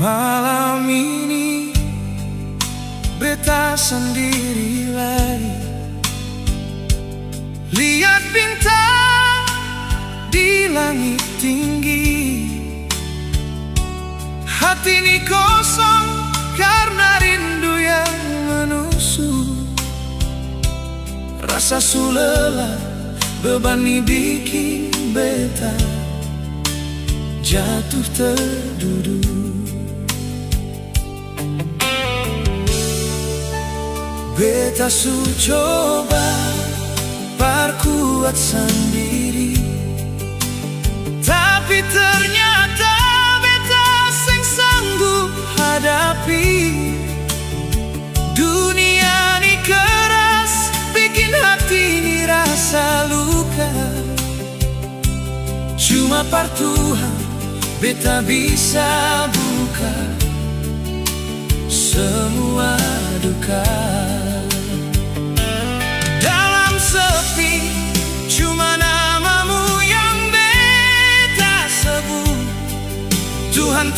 Malam ini beta sendiri lagi, lihat bintang di langit tinggi. Hati ini kosong karena rindu yang menusuk. Rasa sulelah beban ini bikin beta jatuh terduduk. Beta su coba perkuat sendiri, tapi ternyata beta sing sanggup hadapi. Dunia ini keras, bikin hati ini rasa luka. Cuma par Tuhan beta bisa buka semua duka. Dalam sepi cuma namamu yang beta sebut. Tuhan